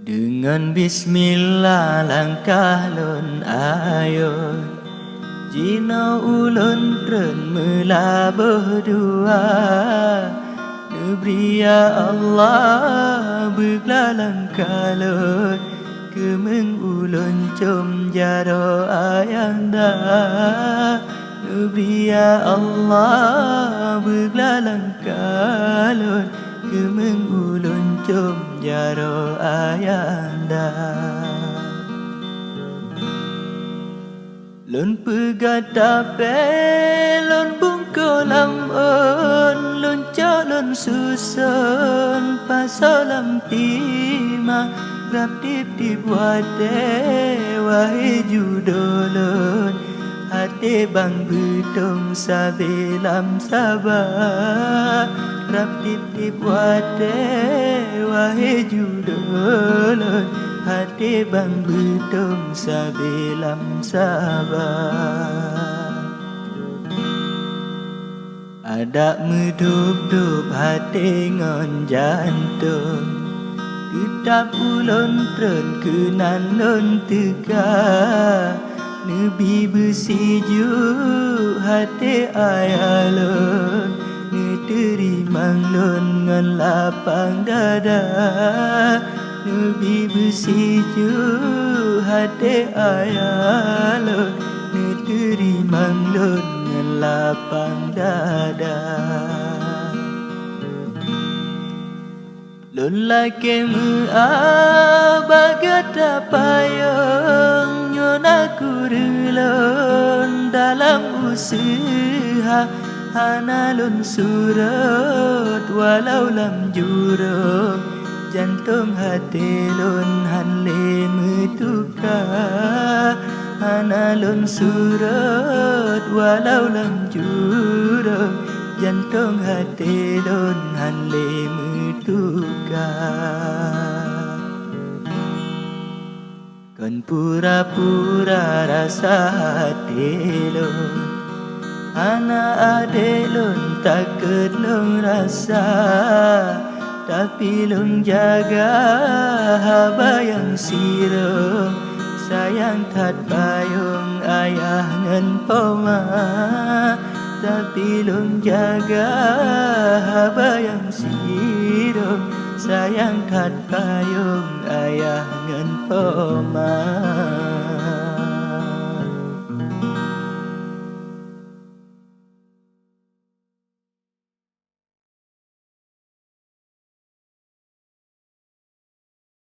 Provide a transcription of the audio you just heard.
Dengan bismillah langkah lon ayo, jina ulun ren meulaboh dua. Nebri ya Allah begla langkah lon, kemeng ulun com jaro ayanda. Nebri ya Allah begla langkah lon, kemeng ulun com jaro ayanda. Lon pegatape lon bungko lam on, lon calon susun pasalam tima. Rap dip dip wate wahai judolon, hati bang beutong sabelam sabah. Rap dip dip wate wahai judolon, hati bang beutong sabelam sabah. Ada medup-dup hati ngon jantung, gedap ulun tren kenan lon tega. Nebi bersiju hati ayalon, neterimang lon ngan lapang dada. Nebi bersiju hati ayalon, neterimang lon ngan lapang dada. Lon laki bagata payung, nyon aku relon dalam usaha. Hana lon surut walau lam jurung, jantung hati lon hanle metuka. Hana lon surut walau lam jurung, jantung hati lon hanle metuka. Kon pura-pura rasa hati lon, ana ade lon takut lon rasa. Tapi lon jaga haba yang sirong, sayang tat payung ayah ngan poma. Tapi lon jaga haba yang sirong, sayang tat payung ayah ngan poma.